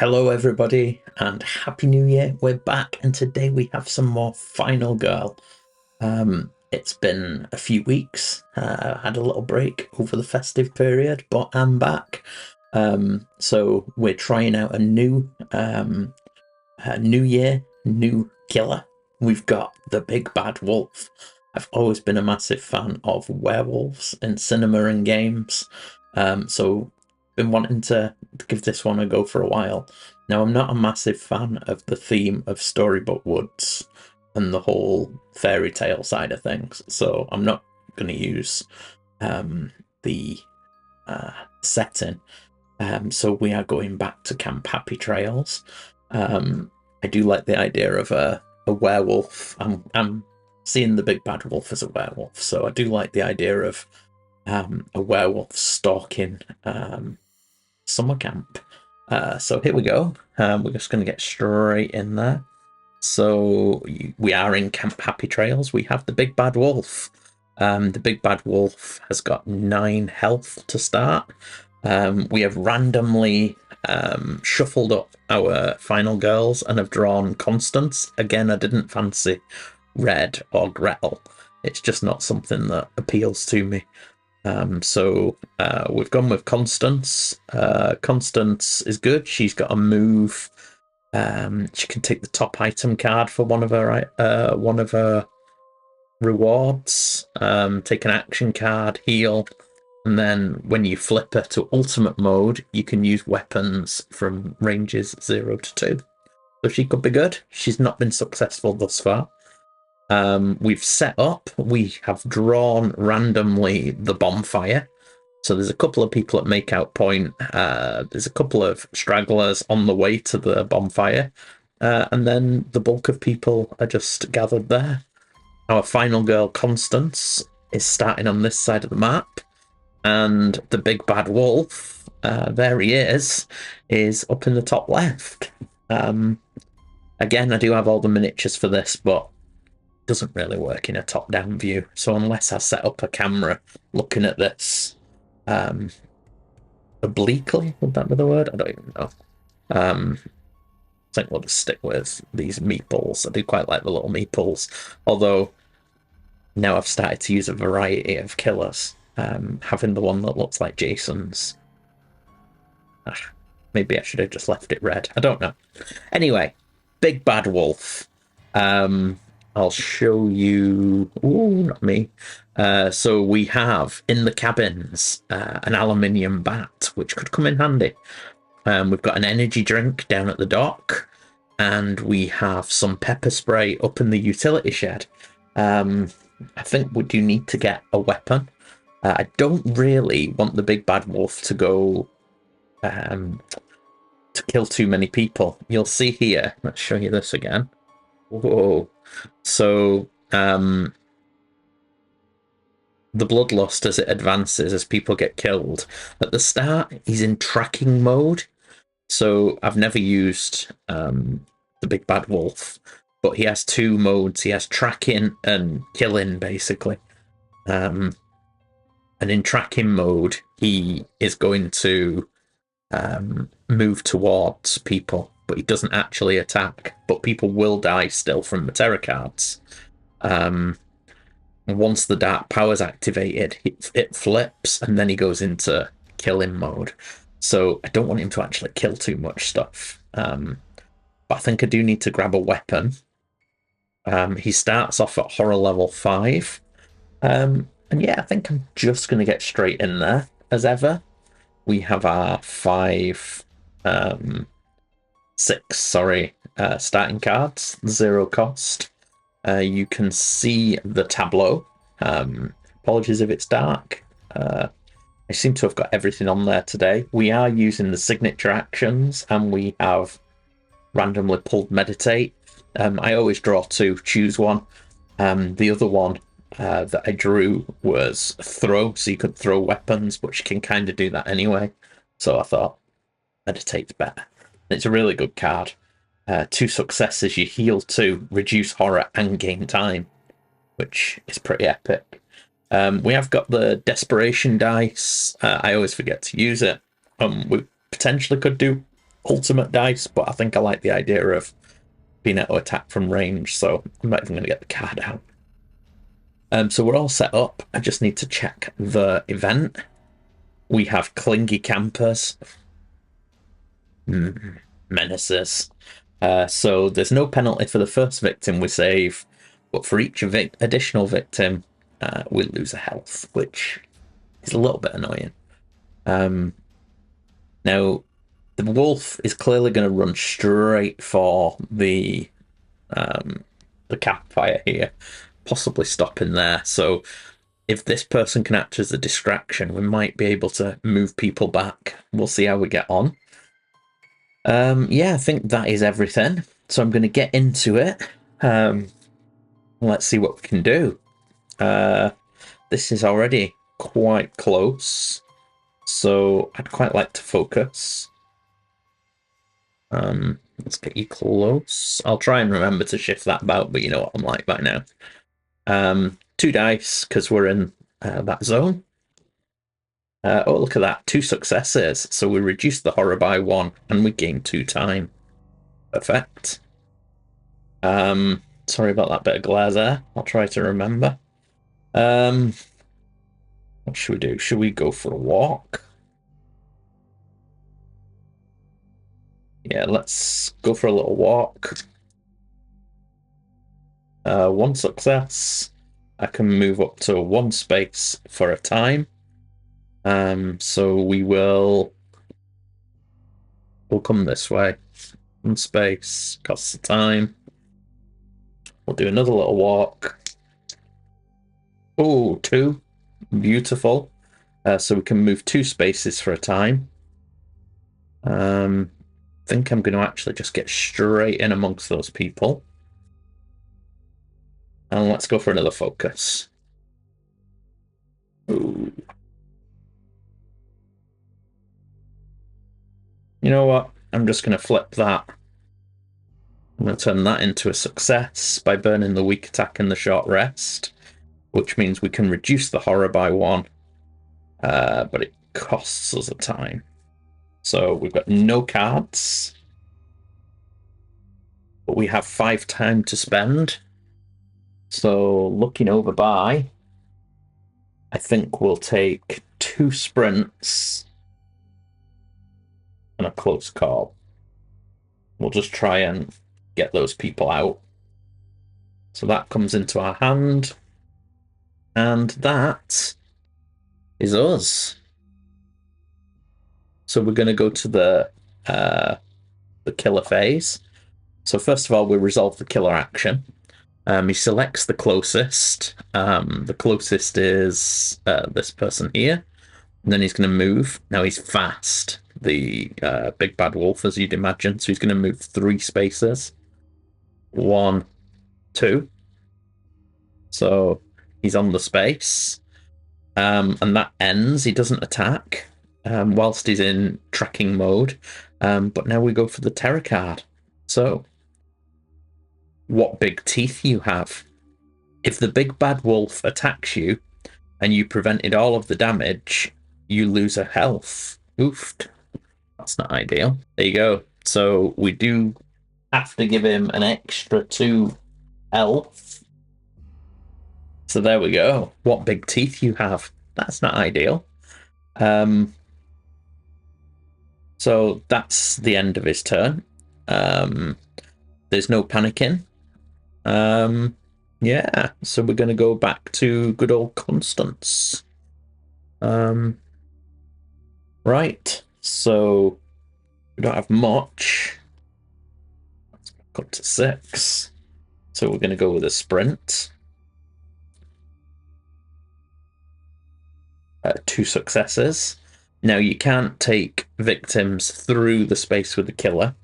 Hello, everybody, and Happy New Year. We're back, and today we have some more Final Girl. It's been a few weeks. Had a little break over the festive period, but I'm back. So we're trying out a new year, new killer. We've got the Big Bad Wolf. I've always been a massive fan of werewolves in cinema and games. So been wanting to give this one a go for a while. Now, I'm not a massive fan of the theme of Storybook Woods and the whole fairy tale side of things, so I'm not going to use the setting. So we are going back to Camp Happy Trails. I do like the idea of a werewolf. I'm seeing the Big Bad Wolf as a werewolf, so I do like the idea of a werewolf stalking summer camp. So here we go. We're just going to get straight in there. So we are in Camp Happy Trails. We have the Big Bad Wolf. The Big Bad Wolf has got 9 health to start. We have randomly shuffled up our final girls and have drawn Constance. Again, I didn't fancy Red or Gretel. It's just not something that appeals to me. So we've gone with Constance. Constance is good. She's got a move. She can take the top item card for one of her rewards. Take an action card, heal, and then when you flip her to ultimate mode, you can use weapons from ranges 0 to 2. So she could be good. She's not been successful thus far. We've set up, we have drawn randomly the bonfire. So there's a couple of people at Makeout Point. There's a couple of stragglers on the way to the bonfire. And then the bulk of people are just gathered there. Our final girl, Constance, is starting on this side of the map. And the Big Bad Wolf, there he is up in the top left. Again, I do have all the miniatures for this, but doesn't really work in a top-down view. So unless I set up a camera looking at this obliquely, would that be the word? I don't even know. I think we'll just stick with these meeples. I do quite like the little meeples, although now I've started to use a variety of killers. Having the one that looks like Jason's. Maybe I should have just left it red. I don't know. Anyway, Big Bad Wolf. I'll show you. Ooh, not me. So we have in the cabins an aluminium bat, which could come in handy. We've got an energy drink down at the dock, and we have some pepper spray up in the utility shed. I think we do need to get a weapon. I don't really want the Big Bad Wolf to go to kill too many people. You'll see here. Let's show you this again. Whoa. So the bloodlust as it advances, as people get killed. At the start, he's in tracking mode. So I've never used the Big Bad Wolf, but he has 2 modes. He has tracking and killing, basically. And in tracking mode, he is going to move towards people, but he doesn't actually attack. But people will die still from the terror cards. Once the dark power's activated, it flips, and then he goes into killing mode. So I don't want him to actually kill too much stuff. But I think I do need to grab a weapon. He starts off at horror level 5. And yeah, I think I'm just going to get straight in there, as ever. We have our 6 starting cards, 0 cost. You can see the tableau. Apologies if it's dark. I seem to have got everything on there today. We are using the signature actions, and we have randomly pulled meditate. I always draw 2, choose one. The other one that I drew was throw, so you could throw weapons, but you can kind of do that anyway. So I thought meditate's better. It's a really good card. 2 successes, you heal 2, reduce horror, and gain time, which is pretty epic. We have got the desperation dice. I always forget to use it. We potentially could do ultimate dice, but I think I like the idea of being able to attack from range, so I'm not even going to get the card out. So we're all set up. I just need to check the event. We have clingy campers. Menaces. So there's no penalty for the first victim we save, but for each additional victim, we lose a health, which is a little bit annoying. Now, the wolf is clearly going to run straight for the campfire here, possibly stopping there. So if this person can act as a distraction, we might be able to move people back. We'll see how we get on. Yeah, I think that is everything. So I'm going to get into it. Let's see what we can do. This is already quite close, so I'd quite like to focus. Let's get you close. I'll try and remember to shift that about, but you know what I'm like by now. 2 dice, because we're in that zone. Oh, look at that. 2 successes. So we reduce the horror by 1, and we gain 2 time. Perfect. Sorry about that bit of glare there. I'll try to remember. What should we do? Should we go for a walk? Yeah, let's go for a little walk. 1 success. I can move up to 1 space for a time. So we'll come this way. 1 space, costs the time. We'll do another little walk. Oh, 2. Beautiful. So we can move 2 spaces for a time. I think I'm going to actually just get straight in amongst those people. And let's go for another focus. Ooh. You know what? I'm just going to flip that. I'm going to turn that into a success by burning the weak attack and the short rest, which means we can reduce the horror by 1, but it costs us a time. So we've got no cards, but we have 5 time to spend. So looking over by, I think we'll take 2 sprints and a close call. We'll just try and get those people out. So that comes into our hand. And that is us. So we're going to go to the killer phase. So first of all, we resolve the killer action. He selects the closest. The closest is this person here. And then he's going to move. Now he's fast, the big bad wolf, as you'd imagine. So he's going to move 3 spaces. 1, 2. So he's on the space. And that ends. He doesn't attack whilst he's in tracking mode. But now we go for the terror card. So, what big teeth you have. If the big bad wolf attacks you and you prevented all of the damage, you lose a health. Oofed. That's not ideal. There you go. So we do have to give him an extra 2 health. So there we go. What big teeth you have. That's not ideal. So that's the end of his turn. There's no panicking. Yeah, so we're going to go back to good old Constance. Right, so we don't have much. Let's back up to 6. So we're going to go with a sprint. 2 successes. Now you can't take victims through the space with the killer,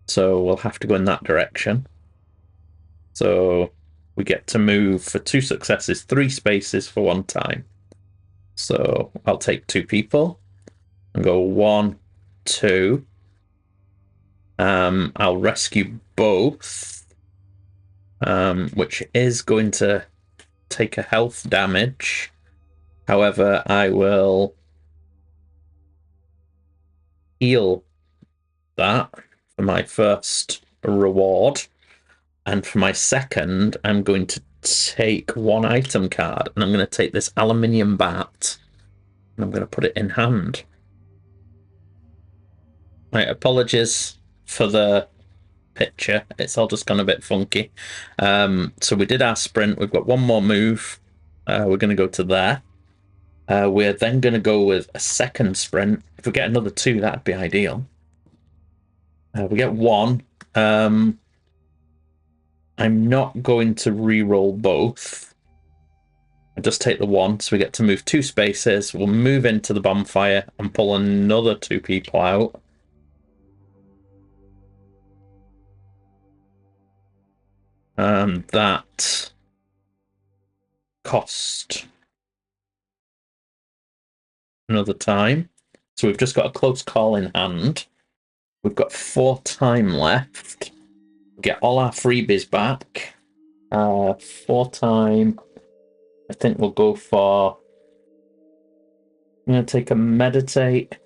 so we'll have to go in that direction. So we get to move for 2 successes, 3 spaces for 1 time. So I'll take 2 people and go 1, 2. I'll rescue both, which is going to take a health damage. However, I will heal that for my first reward. And for my second, I'm going to take one item card, and I'm going to take this aluminium bat, and I'm going to put it in hand. Right, apologies for the picture. It's all just gone a bit funky. So we did our sprint. We've got one more move. We're going to go to there. We're then going to go with a second sprint. If we get another 2, that'd be ideal. We get 1. I'm not going to re-roll both. I just take the 1, so we get to move 2 spaces. We'll move into the bonfire and pull another 2 people out. That cost another time. So we've just got a close call in hand. We've got 4 time left. Get all our freebies back. 4 time. I think we'll go for... I'm going to take a meditate.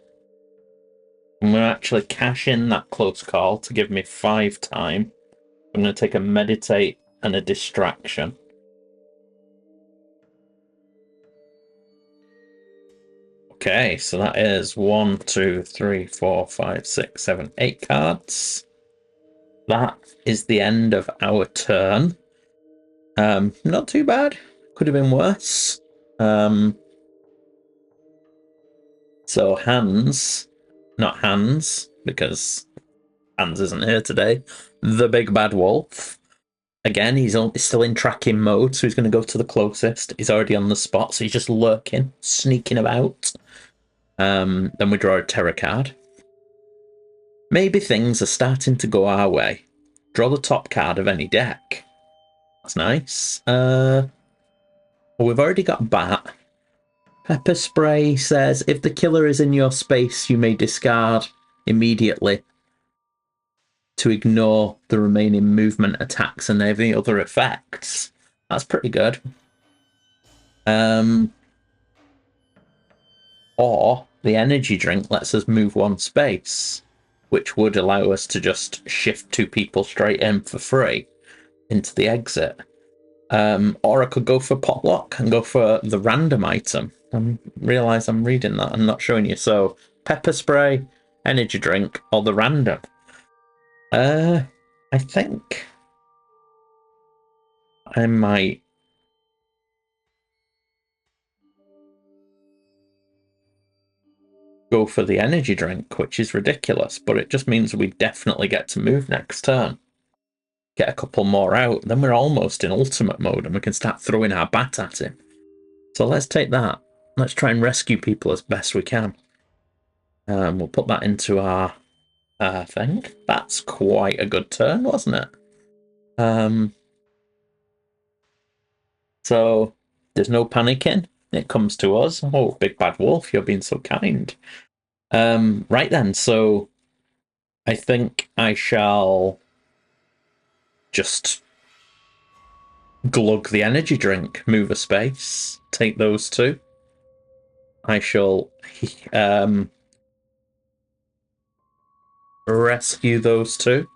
I'm going to actually cash in that close call to give me 5 time. I'm going to take a meditate and a distraction. Okay, so that is 1, 2, 3, 4, 5, 6, 7, 8 cards. That is the end of our turn. Not too bad. Could have been worse. So Hans, not Hans, because Hans isn't here today. The big bad wolf. Again, he's still in tracking mode, so he's going to go to the closest. He's already on the spot, so he's just lurking, sneaking about. Then we draw a terror card. Maybe things are starting to go our way. Draw the top card of any deck. That's nice. Well, we've already got bat. Pepper spray says, if the killer is in your space, you may discard immediately to ignore the remaining movement, attacks, and any other effects. That's pretty good. Or the energy drink lets us move 1 space, which would allow us to just shift 2 people straight in for free into the exit. Or I could go for potluck and go for the random item. I realise I'm reading that and not showing you. So pepper spray, energy drink, or the random. I think I might go for the energy drink, which is ridiculous, but it just means we definitely get to move next turn. Get a couple more out, then we're almost in ultimate mode and we can start throwing our bat at him. So let's take that. Let's try and rescue people as best we can. We'll put that into our thing. That's quite a good turn, wasn't it? So there's no panicking. It comes to us. Oh, big bad wolf, you're being so kind. Right then, so I think I shall just glug the energy drink, move a space, take those 2. I shall rescue those 2.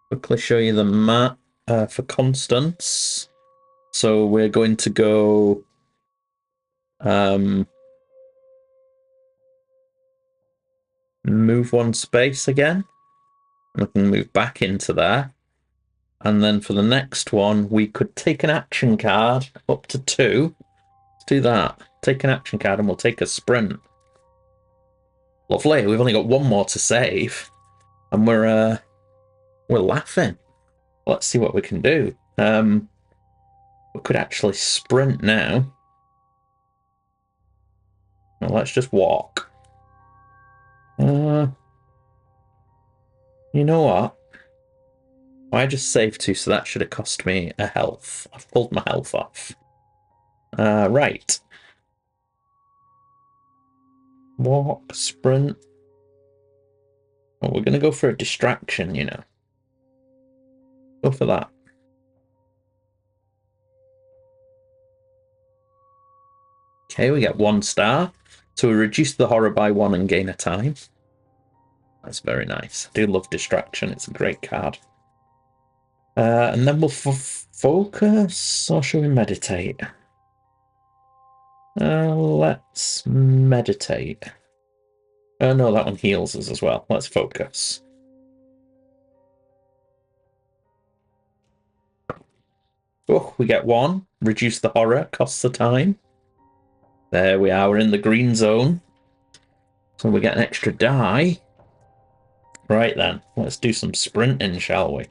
Quickly show you the map for Constance. So we're going to go move 1 space again. We can move back into there. And then for the next one, we could take an action card up to 2. Let's do that. Take an action card and we'll take a sprint. Lovely. We've only got 1 more to save. And we're laughing. Let's see what we can do. We could actually sprint now. Well, let's just walk. You know what? I just saved 2, so that should have cost me a health. I've pulled my health off. Right. Walk, sprint. Well, we're going to go for a distraction, you know. Go for that. Okay, we get 1 star. So we reduce the horror by 1 and gain a time. That's very nice. I do love distraction. It's a great card. And then we'll focus, or should we meditate? Let's meditate. No, that one heals us as well. Let's focus. Oh, we get one. Reduce the horror, costs the time. There we are, we're in the green zone. So we get an extra die. Right then, let's do some sprinting, shall we?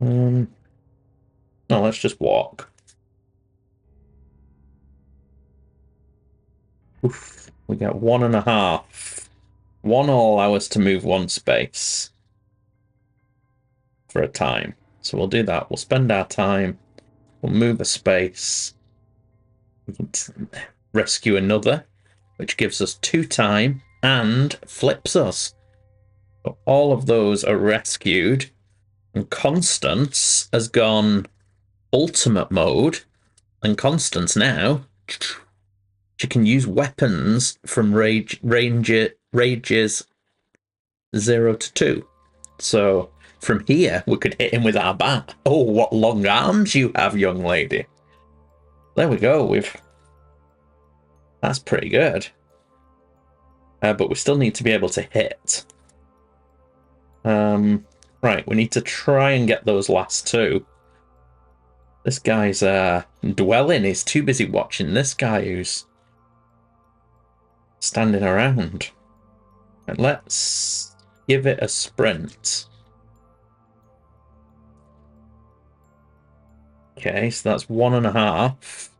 No, let's just walk. Oof, we get 1.5. One will allow us to move one space for a time. So we'll do that. We'll spend our time. We'll move a space. We can rescue another, which gives us 2 time and flips us. So all of those are rescued. And Constance has gone ultimate mode. And Constance now, she can use weapons from rages 0 to 2. So from here, we could hit him with our bat. Oh, what long arms you have, young lady. There we go. That's pretty good. But we still need to be able to hit. Right, we need to try and get those last 2. This guy's dwelling. He's too busy watching this guy who's standing around. And let's give it a sprint. Okay, so that's 1.5.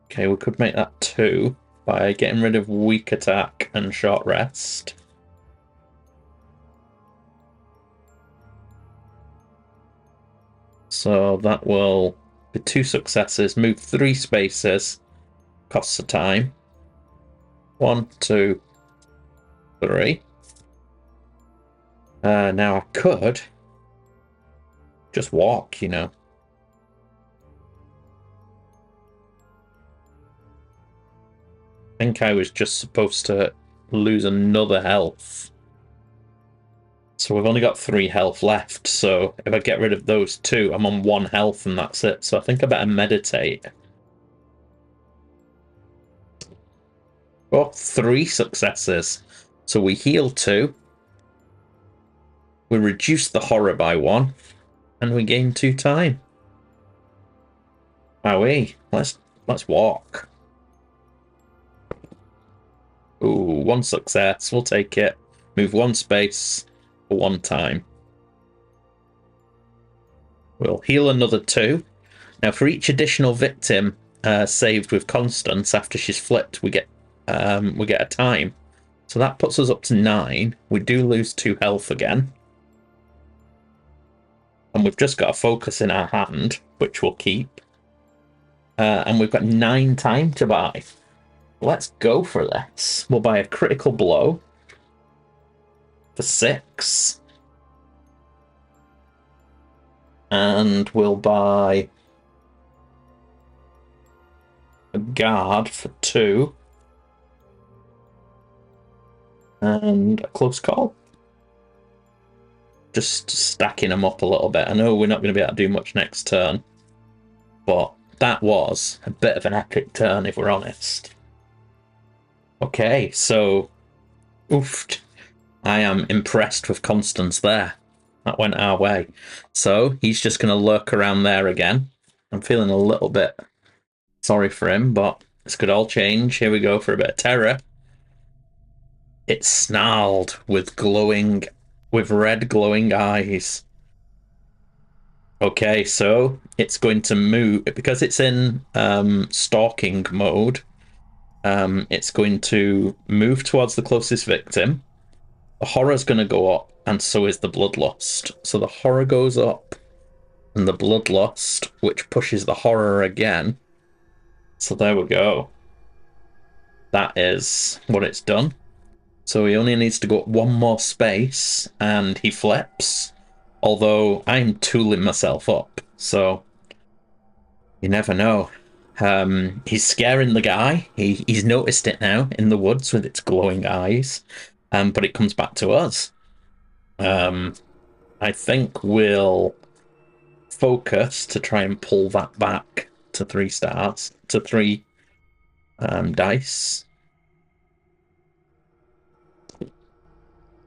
Okay, we could make that 2 by getting rid of weak attack and short rest. So that will be 2 successes, move 3 spaces, costs of time. 1, 2, 3. Now I could just walk, you know. I think I was just supposed to lose another health. So we've only got 3 health left, so if I get rid of those 2, I'm on 1 health and that's it. So I think I better meditate. Oh, 3 successes. So we heal 2. We reduce the horror by 1. And we gain 2 time. Wowee. Let's walk. Ooh, 1 success. We'll take it. Move 1 space for 1 time. We'll heal another 2. Now, for each additional victim saved with Constance after she's flipped, we get a time. So that puts us up to 9. We do lose 2 health again. And we've just got a focus in our hand, which we'll keep. And we've got 9 time to buy. Let's go for this. We'll buy a critical blow for 6. And we'll buy a guard for 2. And a close call. Just stacking them up a little bit. I know we're not going to be able to do much next turn. But that was a bit of an epic turn, if we're honest. Okay, so... Oof. I am impressed with Constance there. That went our way. So, he's just going to lurk around there again. I'm feeling a little bit sorry for him, but this could all change. Here we go for a bit of terror. It's snarled with red glowing eyes. Okay, so it's going to move, because it's in stalking mode. It's going to move towards the closest victim. The horror's going to go up, and so is the bloodlust. So the horror goes up, and the bloodlust, which pushes the horror again. So there we go. That is what it's done. So he only needs to go up 1 more space, and he flips. Although I'm tooling myself up, so You never know. He's scaring the guy. He's noticed it now in the woods with its glowing eyes. But it comes back to us. I think we'll focus to try and pull that back to 3 stars, to 3 dice.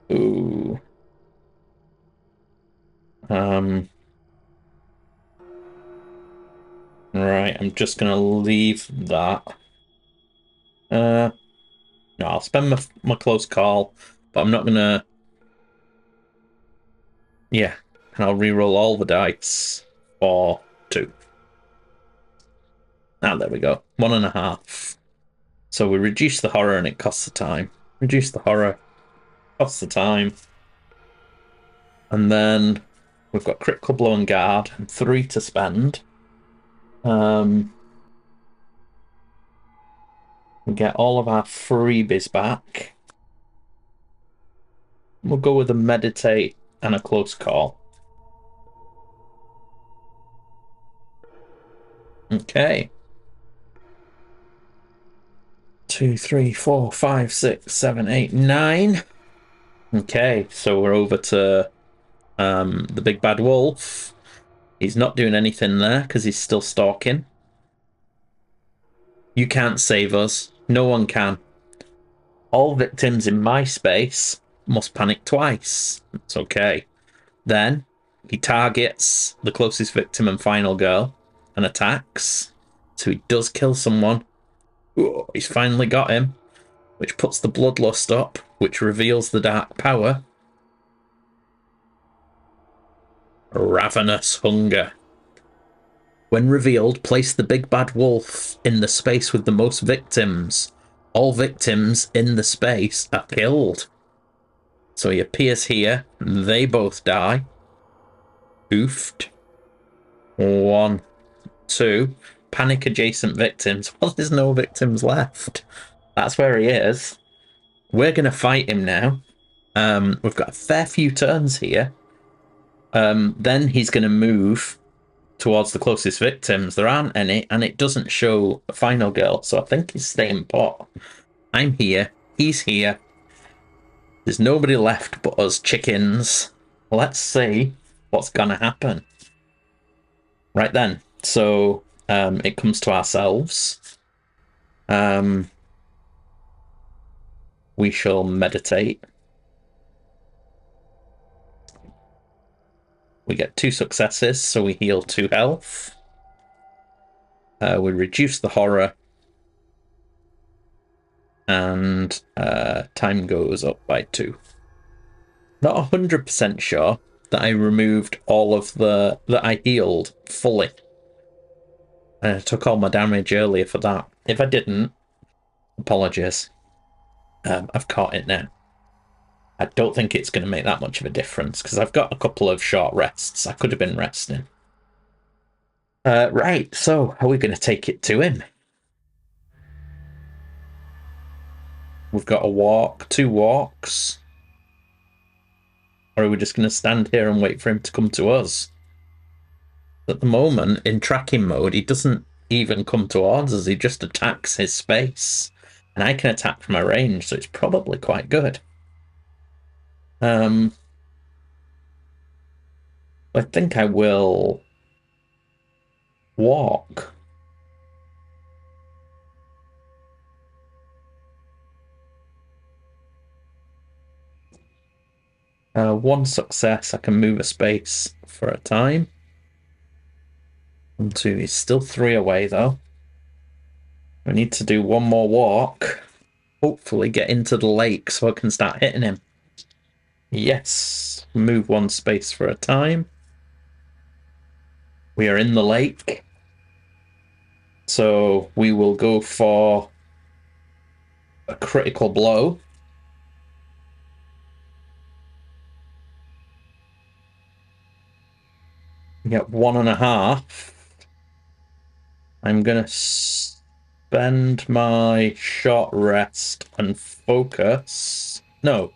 Ooh. Right, I'm just gonna leave that. No, I'll spend my close call, but I'm not gonna. Yeah, and I'll re-roll all the dice for 2. Ah, there we go. 1.5. So we reduce the horror and it costs the time. Reduce the horror, costs the time. And then we've got critical blow and guard and 3 to spend. We get all of our freebies back. We'll go with a meditate and a close call. Okay. 2, 3, 4, 5, 6, 7, 8, 9. Okay, so we're over to the big bad wolf. He's not doing anything there because he's still stalking. You can't save us. No one can. All victims in my space must panic twice. It's okay. Then he targets the closest victim and final girl and attacks. So he does kill someone. Ooh, he's finally got him, which puts the bloodlust up, which reveals the dark power. Ravenous hunger. When revealed, place the big bad wolf in the space with the most victims. All victims in the space are killed. So he appears here. They both die. Oofed. 1, 2. Panic adjacent victims. Well, there's no victims left. That's where he is. We're going to fight him now. We've got a fair few turns here. Then he's going to move towards the closest victims. There aren't any, and it doesn't show a final girl, so I think he's staying put. I'm here. He's here. There's nobody left but us chickens. Let's see what's going to happen. Right then. So it comes to ourselves. We shall meditate. We get 2 successes, so we heal 2 health. We reduce the horror. And time goes up by 2. Not 100% sure that I removed all of that I healed fully. And I took all my damage earlier for that. If I didn't, apologies. I've caught it now. I don't think it's going to make that much of a difference because I've got a couple of short rests. I could have been resting. Right, so are we going to take it to him? We've got a walk, 2 walks. Or are we just going to stand here and wait for him to come to us? At the moment, in tracking mode, he doesn't even come towards us. He just attacks his space. And I can attack from a range, so it's probably quite good. I think I will walk. One success. I can move a space for a time. 1, 2. He's still 3 away, though. I need to do 1 more walk. Hopefully get into the lake so I can start hitting him. Yes. Move 1 space for a time. We are in the lake. So we will go for a critical blow. We get 1.5. I'm going to spend my short rest and focus. No,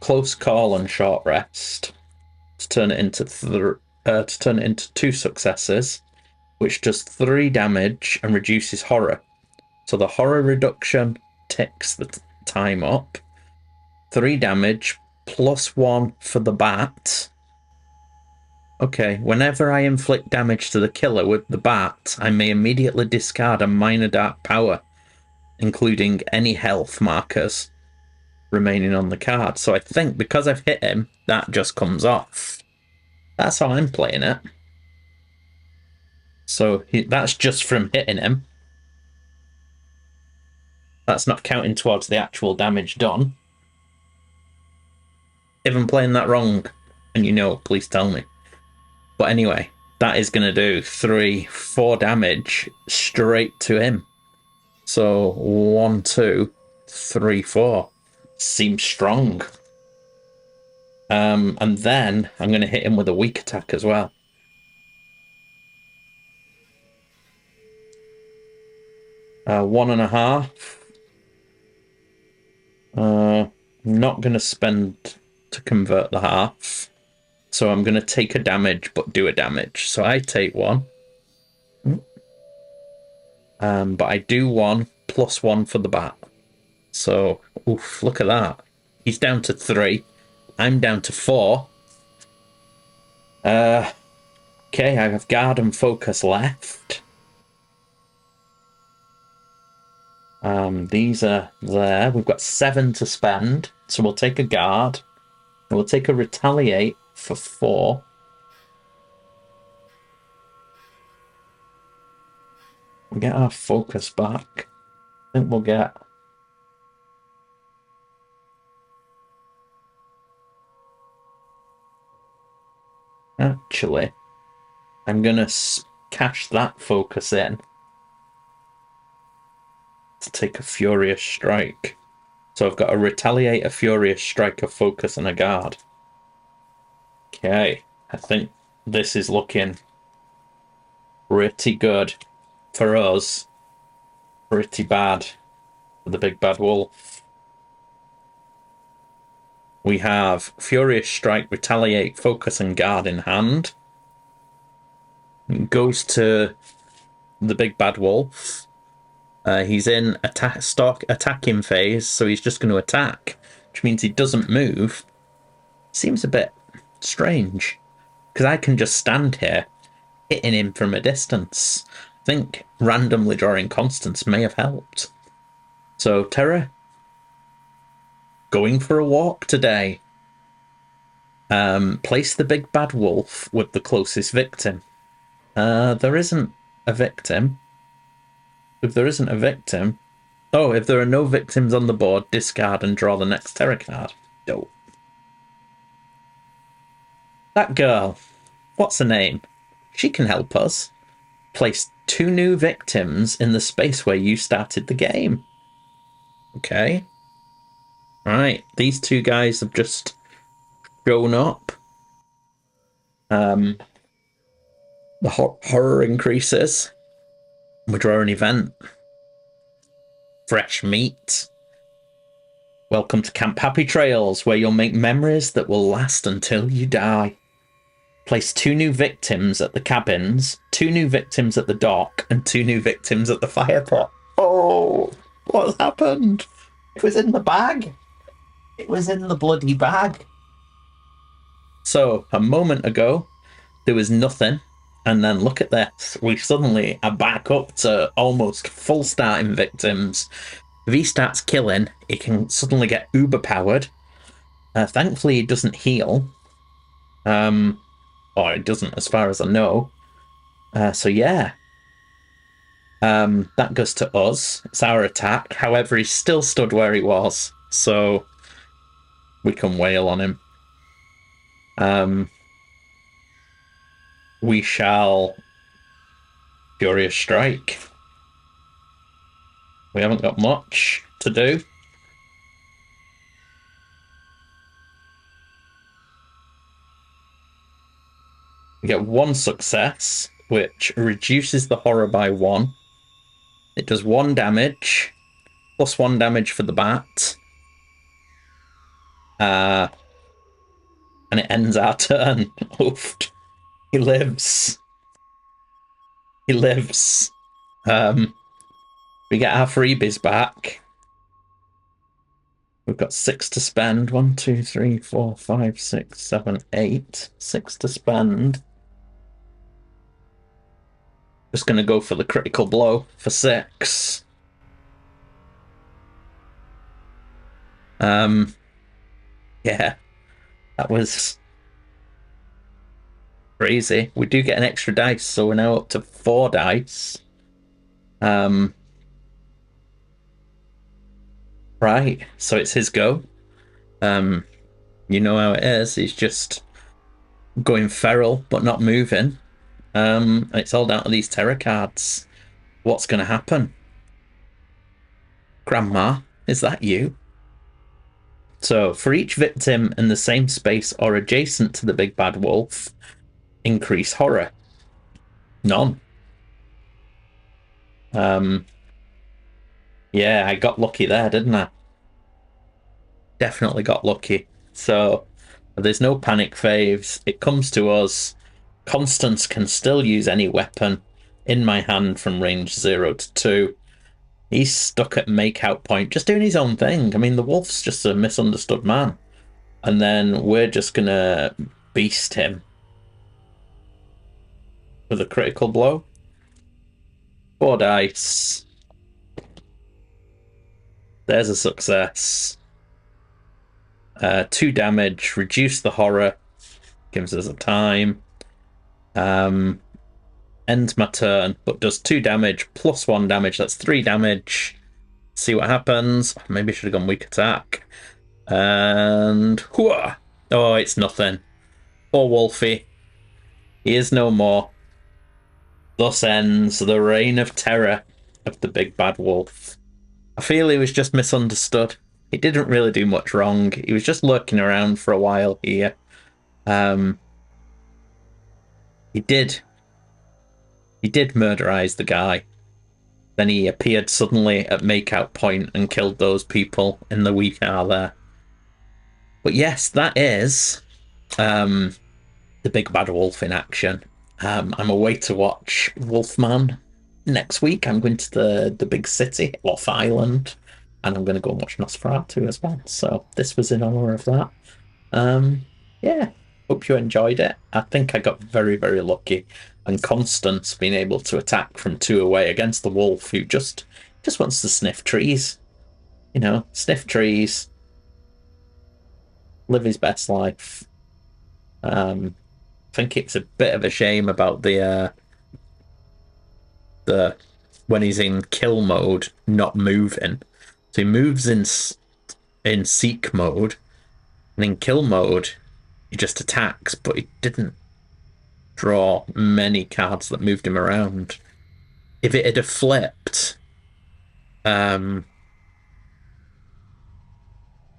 close call and short rest to turn it into 2 successes, which does 3 damage and reduces horror. So the horror reduction ticks the time up. 3 damage, +1 for the bat. Okay, whenever I inflict damage to the killer with the bat, I may immediately discard a minor dark power, including any health markers remaining on the card. So I think because I've hit him, that just comes off. That's how I'm playing it. So that's just from hitting him. That's not counting towards the actual damage done. If I'm playing that wrong, and you know, please tell me. But anyway, that is going to do 4 damage straight to him. So 1, 2, 3, 4. Seems strong. And then I'm going to hit him with a weak attack as well. One and a half. I'm not going to spend to convert the half. So I'm going to take a damage, but do a damage. So I take 1. But I do 1, +1 for the bat. So, oof, look at that. He's down to 3. I'm down to 4. Okay, I have guard and focus left. These are there. We've got 7 to spend. So we'll take a guard. And we'll take a retaliate for 4. We'll get our focus back. I think we'll get... Actually, I'm going to cash that focus in to take a furious strike. So I've got a retaliate, a furious strike, a focus, and a guard. Okay, I think this is looking pretty good for us. Pretty bad for the big bad wolf. We have furious strike, retaliate, focus, and guard in hand. It goes to the big bad wolf. He's in attacking phase, so he's just going to attack, which means he doesn't move. Seems a bit strange, because I can just stand here, hitting him from a distance. I think randomly drawing Constance may have helped. So, Terra, going for a walk today. Place the big bad wolf with the closest victim. There isn't a victim. If there isn't a victim... Oh, if there are no victims on the board, discard and draw the next Terra card. Dope. That girl. What's her name? She can help us. Place 2 new victims in the space where you started the game. Okay. Right. These 2 guys have just shown up. The horror increases. We draw an event. Fresh meat. Welcome to Camp Happy Trails, where you'll make memories that will last until you die. Place 2 new victims at the cabins, 2 new victims at the dock, and 2 new victims at the fire pot. Oh, what's happened? It was in the bag. It was in the bloody bag. So, a moment ago, there was nothing. And then look at this. We suddenly are back up to almost full starting victims. If he starts killing, he can suddenly get uber powered. Thankfully, he doesn't heal. Or it doesn't, as far as I know. So yeah. That goes to us. It's our attack. However, he's still stood where he was. So we can wail on him. We shall Furious Strike. We haven't got much to do. We get 1 success, which reduces the horror by 1. It does 1 damage, plus 1 damage for the bat. And it ends our turn. Oof. He lives. He lives. We get our freebies back. We've got 6 to spend. 1, 2, 3, 4, 5, 6, 7, 8. 6 to spend. Just going to go for the critical blow for 6. Yeah, that was crazy. We do get an extra dice, so we're now up to 4 dice. Right, so it's his go. You know how it is. He's just going feral, but not moving. It's all down to these terror cards. What's going to happen? Grandma, is that you? So, for each victim in the same space or adjacent to the big bad wolf, increase horror. None. Yeah, I got lucky there, didn't I? Definitely got lucky. So, there's no panic faves. It comes to us. Constance can still use any weapon in my hand from range 0 to 2. He's stuck at make-out point, just doing his own thing. I mean, the wolf's just a misunderstood man. And then we're just going to beast him with a critical blow. 4 dice. There's a success. 2 damage, reduce the horror. Gives us a time. Ends my turn, but does 2 damage plus 1 damage. That's 3 damage. See what happens. Maybe I should have gone weak attack. And whooah! Oh, it's nothing. Poor Wolfie. He is no more. Thus ends the reign of terror of the big bad wolf. I feel he was just misunderstood. He didn't really do much wrong. He was just lurking around for a while here. He did murderize the guy. Then he appeared suddenly at makeout point and killed those people in the wee car there. But yes, that is the big bad wolf in action. I'm away to watch Wolfman next week. I'm going to the big city, Off Island, and I'm going to go and watch Nosferatu as well. So this was in honor of that. Yeah, hope you enjoyed it. I think I got very, very lucky. And Constance being able to attack from 2 away against the wolf, who just wants to sniff trees. You know, sniff trees, live his best life. I think it's a bit of a shame about the when he's in kill mode, not moving. So he moves in seek mode, and in kill mode, he just attacks, but he didn't draw many cards that moved him around. If it had flipped, he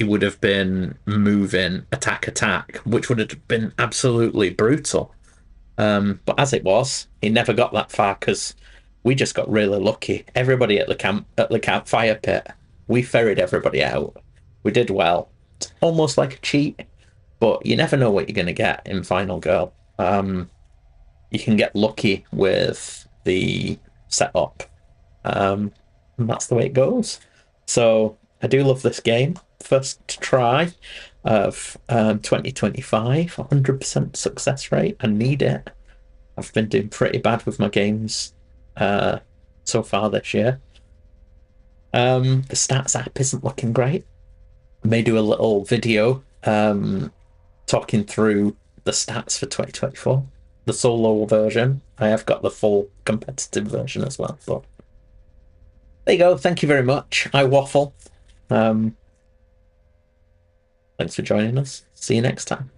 would have been moving attack, which would have been absolutely brutal. But as it was, he never got that far because we just got really lucky. Everybody at the campfire pit, we ferried everybody out. We did well. It's almost like a cheat, but you never know what you're going to get in Final Girl. You can get lucky with the setup. And that's the way it goes. So I do love this game. First try of 2025, 100% success rate. I need it. I've been doing pretty bad with my games so far this year. The stats app isn't looking great. I may do a little video talking through the stats for 2024. The solo version. I have got the full competitive version as well. But there you go. Thank you very much. I waffle. Thanks for joining us. See you next time.